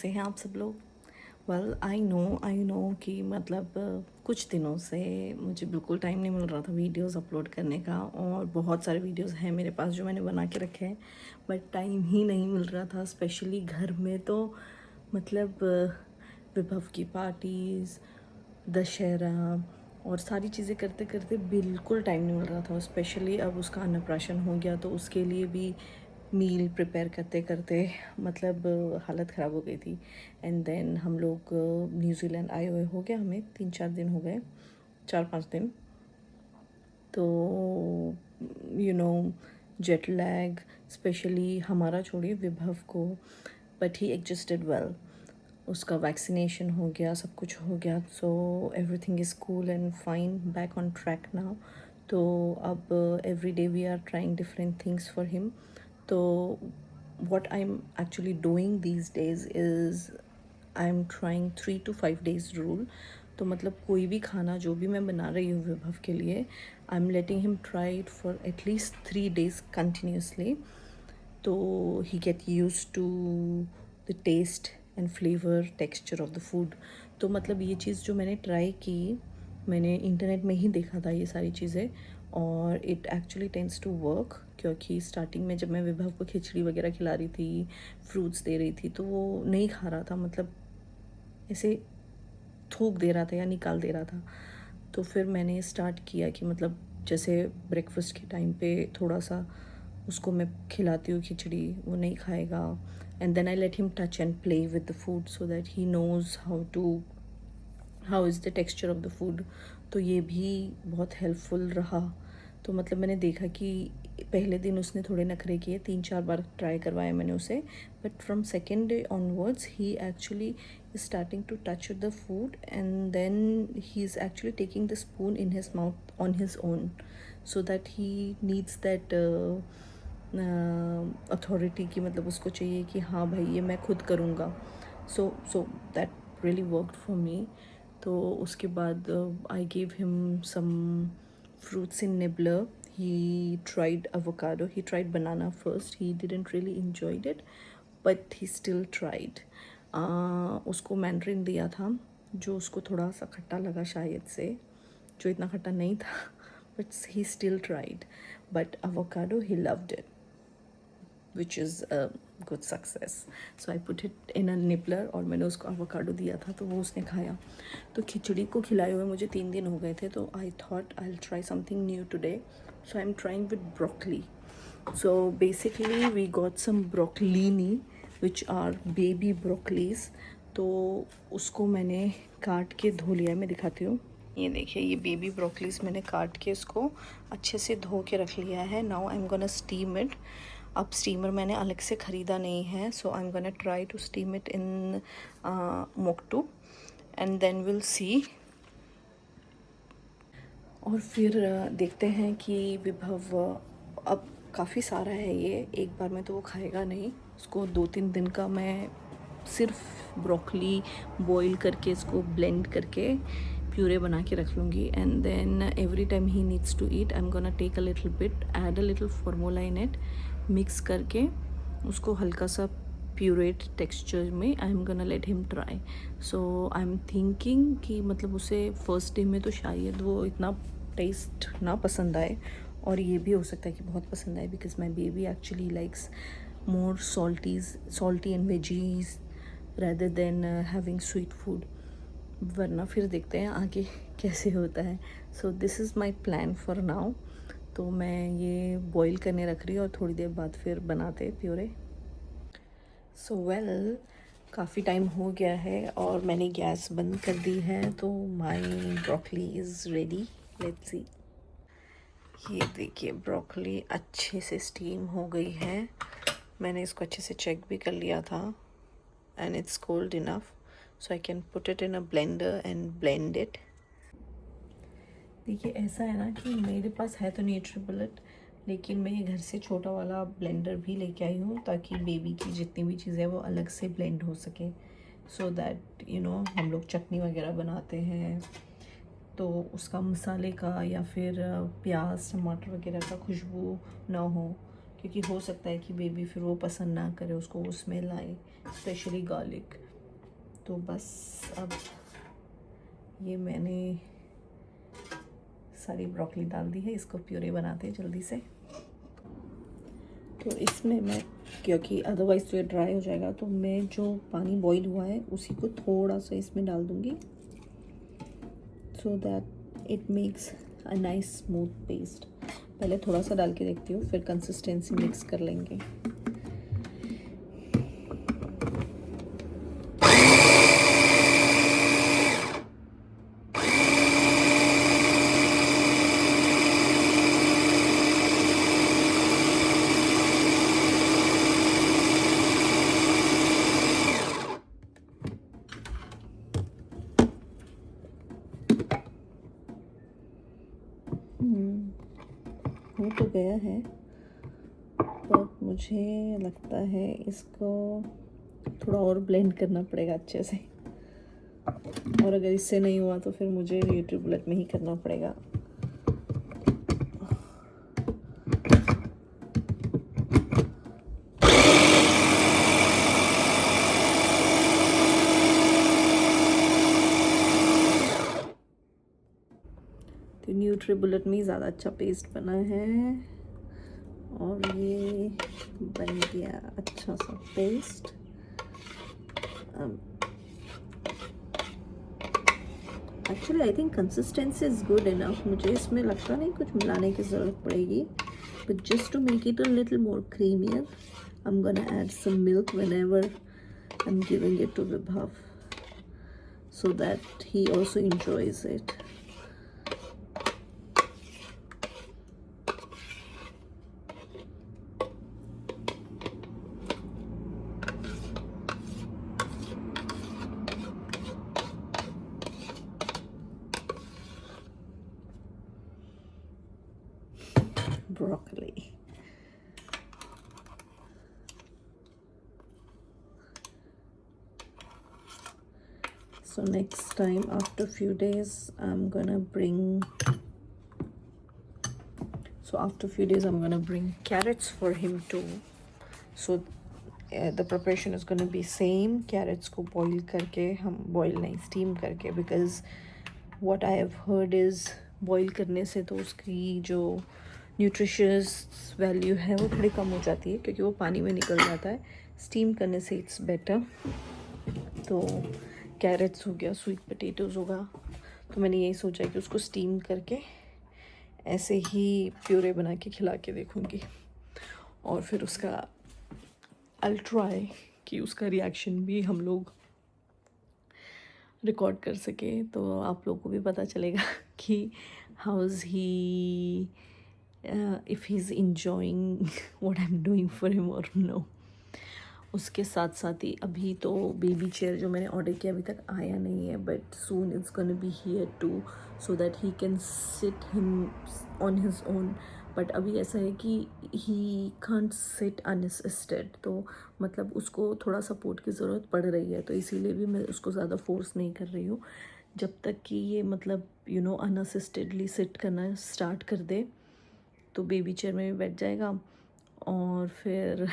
कैसे हैं आप सब लोग? वेल आई नो कि मतलब कुछ दिनों से मुझे बिल्कुल टाइम नहीं मिल रहा था वीडियोस अपलोड करने का, और बहुत सारे वीडियोस हैं मेरे पास जो मैंने बना के रखे हैं, बट टाइम ही नहीं मिल रहा था। स्पेशली घर में तो मतलब विभव की पार्टीज़, दशहरा और सारी चीज़ें करते करते बिल्कुल टाइम नहीं मिल रहा था। स्पेशली अब उसका अन्नप्राशन हो गया तो उसके लिए भी मील प्रिपेयर करते करते मतलब हालत ख़राब हो गई थी। एंड देन हम लोग न्यूज़ीलैंड आए हुए हो गया, हमें 3-4 दिन हो गए, 4-5 दिन। तो जेट लैग स्पेशली हमारा छोड़िए विभव को, बट ही एडजस्टेड वेल। उसका वैक्सीनेशन हो गया, सब कुछ हो गया, so everything is cool and fine, back on track now. तो अब every day we are trying different things for him. तो what I'm actually doing these days is I'm trying 3 to 5 days rule। तो मतलब कोई भी खाना जो भी मैं बना रही हूँ विभव के लिए, I am letting him try it for at least 3 days continuously, तो he get use to the taste and flavour texture of the food. तो मतलब ये चीज़ जो मैंने ट्राई की, मैंने इंटरनेट में ही देखा था ये सारी चीज़ें, और it actually tends to work. क्योंकि स्टार्टिंग में जब मैं विभव को खिचड़ी वगैरह खिला रही थी, फ्रूट्स दे रही थी, तो वो नहीं खा रहा था, मतलब ऐसे थूक दे रहा था या निकाल दे रहा था। तो फिर मैंने स्टार्ट किया कि मतलब जैसे ब्रेकफास्ट के टाइम पे थोड़ा सा उसको मैं खिलाती हूँ खिचड़ी, वो नहीं खाएगा, and then I let him touch and play with the food so that he knows how is the texture of the food. तो ये भी बहुत हेल्पफुल रहा। तो मतलब मैंने देखा कि पहले दिन उसने थोड़े नखरे किए, 3-4 बार ट्राई करवाया मैंने उसे, but from second day onwards he actually starting to touch the food, and then he's actually taking the spoon in his mouth on his own, so that he needs that authority कि मतलब उसको चाहिए कि हाँ भाई ये मैं खुद करूँगा। so that really worked for me। तो उसके बाद I gave him some fruits in nibbler। he tried avocado, he tried banana first, he didn't really enjoyed it, but he still tried। उसको मैंड्रिन दिया था जो उसको थोड़ा सा खट्टा लगा शायद से, जो इतना खट्टा नहीं था, but he still tried. But avocado he loved it, which is a good success। so I put it in a nibbler और मैंने उसको avocado दिया था तो वो उसने खाया। तो खिचड़ी को खिलाए हुए मुझे 3 दिन हो गए थे, तो I thought I'll try something new today, so I'm trying with broccoli। so basically we got some broccolini which are baby broccolis। तो उसको मैंने काट के धो लिया है, मैं दिखाती हूँ। ये देखिए, ये बेबी ब्रोकलीज मैंने काट के इसको अच्छे से धो के रख लिया है। Now I am gonna steam it. अब स्टीमर मैंने अलग से ख़रीदा नहीं है, so I am gonna try to steam it in मोक्टू, एंड देन विल सी। और फिर देखते हैं कि विभव अब काफ़ी सारा है ये, एक बार में तो वो खाएगा नहीं। उसको 2-3 दिन का मैं सिर्फ ब्रोकली बॉईल करके इसको ब्लेंड करके प्यूरे बना के रख लूँगी, and then every time he needs to eat I am gonna take a little bit, add a little formula in it, mix करके उसको हल्का सा प्यूरेट टेक्सचर में I am gonna let him try. So I am thinking कि मतलब उसे first day में तो शायद वो इतना टेस्ट ना पसंद आए, और ये भी हो सकता है कि बहुत पसंद आए, because my baby actually likes more salty and veggies rather than having sweet food। वरना फिर देखते हैं आगे कैसे होता है। So this is my plan for now. तो मैं ये बॉईल करने रख रही हूँ और थोड़ी देर बाद फिर बनाते प्यूरे। सो वेल, काफ़ी टाइम हो गया है और मैंने गैस बंद कर दी है, तो my broccoli is ready. Let's see. ये देखिए, ब्रोकली अच्छे से स्टीम हो गई है। मैंने इसको अच्छे से चेक भी कर लिया था, and it's cold enough, so I can put it in a blender and blend it. देखिए, ऐसा है ना कि मेरे पास है तो न्यूट्रीबुलेट, लेकिन मैं ये घर से छोटा वाला ब्लेंडर भी लेके आई हूँ ताकि बेबी की जितनी भी चीज़ें वो अलग से ब्लेंड हो सके, सो दैट हम लोग चटनी वगैरह बनाते हैं तो उसका मसाले का या फिर प्याज टमाटर वगैरह का खुशबू ना हो, क्योंकि हो सकता है कि बेबी फिर वो पसंद ना करे, उसको वो स्मेल आए, स्पेशली गार्लिक। तो बस अब ये मैंने सारी ब्रोकली डाल दी है, इसको प्यूरे बनाते हैं जल्दी से। तो इसमें मैं, क्योंकि अदरवाइज़ तो ये ड्राई हो जाएगा, तो मैं जो पानी बॉईल हुआ है उसी को थोड़ा सा इसमें डाल दूँगी, so that it makes a nice smooth paste. पहले थोड़ा सा डाल के देखती हूँ, फिर कंसिस्टेंसी मिक्स कर लेंगे। हो तो गया है, पर मुझे लगता है इसको थोड़ा और ब्लेंड करना पड़ेगा अच्छे से, और अगर इससे नहीं हुआ तो फिर मुझे न्यूट्रीबुलेट में ही करना पड़ेगा। तो न्यूट्रीबुलेट में ज़्यादा अच्छा पेस्ट बना है, और ये बन गया अच्छा सा paste. Actually I think consistency is good enough, मुझे इसमें लगता नहीं कुछ मिलाने की ज़रूरत पड़ेगी, but just to make it a little more creamier I am gonna add some milk whenever I am giving it to Vibhav, so that he also enjoys it. Broccoli. So next time after few days I'm gonna bring carrots for him too. So the preparation is gonna be same, carrots को boil करके, हम boil नहीं steam करके, because what I have heard is boil करने से तो उसकी जो न्यूट्रिशियस वैल्यू है वो थोड़ी कम हो जाती है, क्योंकि वो पानी में निकल जाता है। स्टीम करने से इट्स बेटर। तो कैरेट्स हो गया, स्वीट पोटैटोज़ होगा, तो मैंने यही सोचा कि उसको स्टीम करके ऐसे ही प्यूरे बना के खिला के देखूँगी, और फिर उसका I'll try कि उसका रिएक्शन भी हम लोग रिकॉर्ड कर सके, तो आप लोगों को भी पता चलेगा कि how is he, if he is enjoying what I am doing for him और नो। उसके साथ साथ ही अभी तो बेबी चेयर जो मैंने ऑर्डर किया अभी तक आया नहीं है, but soon it's gonna be here too, so that he can sit him on his own. बट अभी ऐसा है कि ही कांट सिट अनअसिस्टेड, तो मतलब उसको थोड़ा सपोर्ट की ज़रूरत पड़ रही है, तो इसीलिए भी मैं उसको ज़्यादा फोर्स नहीं कर रही हूँ। जब तक कि ये मतलब अनअसिस्टेडली सिट करना स्टार्ट कर दे, तो बेबी चेयर में भी बैठ जाएगा और फिर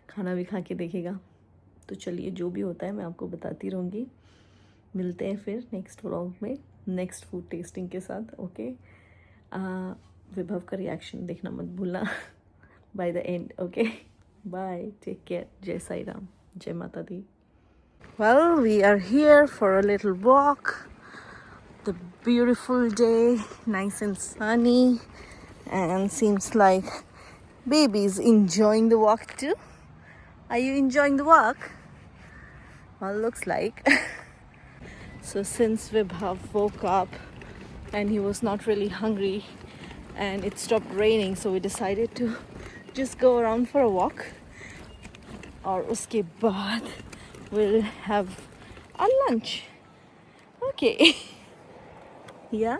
खाना भी खा के देखेगा। तो चलिए, जो भी होता है मैं आपको बताती रहूँगी। मिलते हैं फिर नेक्स्ट व्लॉग में, नेक्स्ट फूड टेस्टिंग के साथ। ओके, विभव का रिएक्शन देखना मत भूलना by the end. Okay, bye, take care, जय साई राम, जय माता दी। Well, we are here for a little walk. The beautiful day, nice and sunny, and seems like baby is enjoying the walk too. Are you enjoying the walk? Well, looks like. So since Vibhav woke up and he was not really hungry and it stopped raining, so we decided to just go around for a walk. और उसके बाद we'll have our lunch. Okay. Yeah?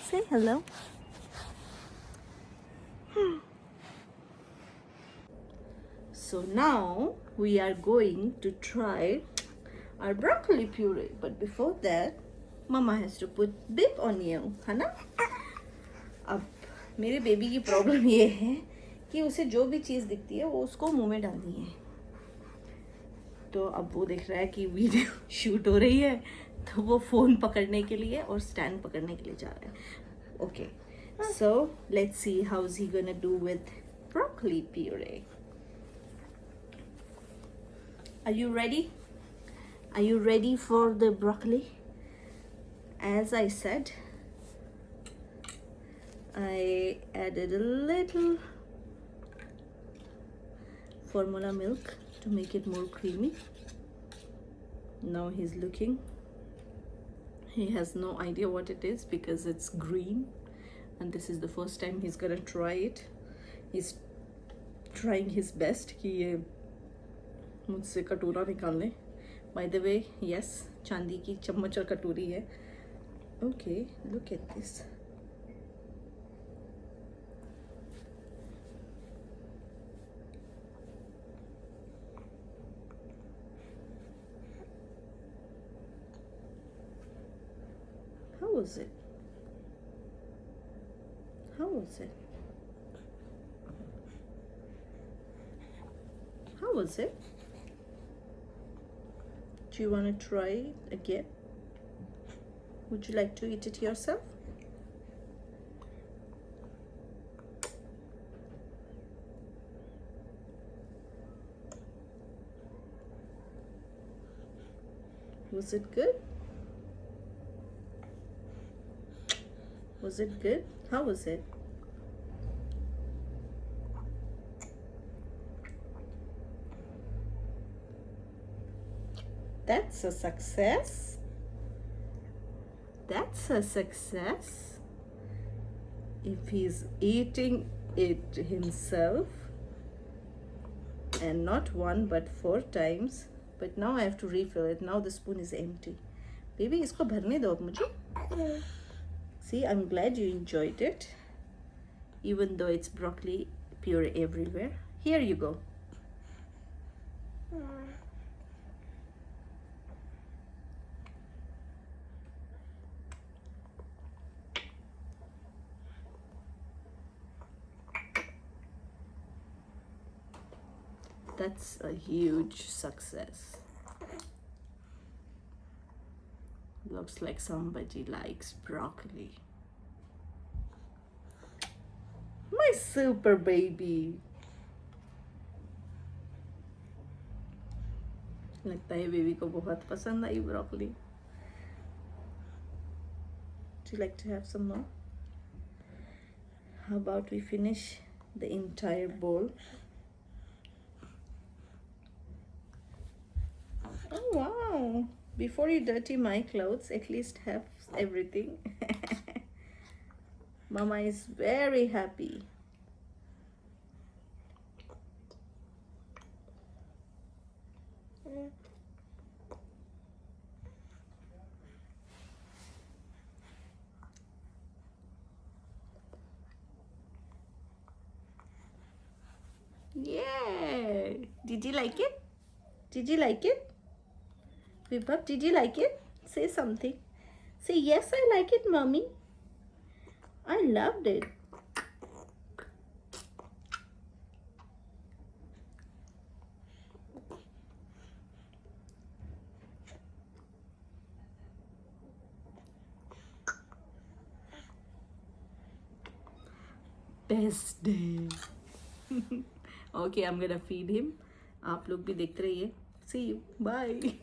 Say hello. So now we are going to try our broccoli puree. But before that, Mama has to put bib on you, है ना? अब मेरे baby की problem ये है कि उसे जो भी चीज़ दिखती है वो उसको मुंह में डालनी है। तो अब वो देख रहा है कि वीडियो शूट हो रही है, तो वो फ़ोन पकड़ने के लिए और स्टैंड पकड़ने के लिए जा रहा है. Okay, so let's see how is he gonna do with broccoli puree. Are you ready? Are you ready for the broccoli? As I said, I added a little formula milk to make it more creamy. Now he's looking. He has no idea what it is because it's green, and this is the first time he's gonna try it. He's trying his best कि ये मुझसे कटोरा निकाल ले. By the way, yes, चांदी की चम्मच और कटोरी है. Okay, look at this. How was it? How was it? How was it? Do you want to try it again? Would you like to eat it yourself? Was it good? Was it good? How was it? That's a success. That's a success. If he's eating it himself, and not one but 4 times. But now I have to refill it. Now the spoon is empty. Baby, इसको भरने दो अब मुझे. See, I'm glad you enjoyed it, even though it's broccoli puree everywhere. Here you go. That's a huge success. Looks like somebody likes broccoli. My super baby. लगता है baby को बहुत पसंद आई broccoli. Would you like to have some more? How about we finish the entire bowl? Oh wow! Before you dirty my clothes, at least have everything. Mama is very happy. Yeah! Did you like it? Did you like it? Vibhav, did you like it? Say something. Say, yes, I like it, mommy. I loved it. Best day. Okay, I'm gonna feed him. आप लोग भी देखते रहिए. See you. Bye.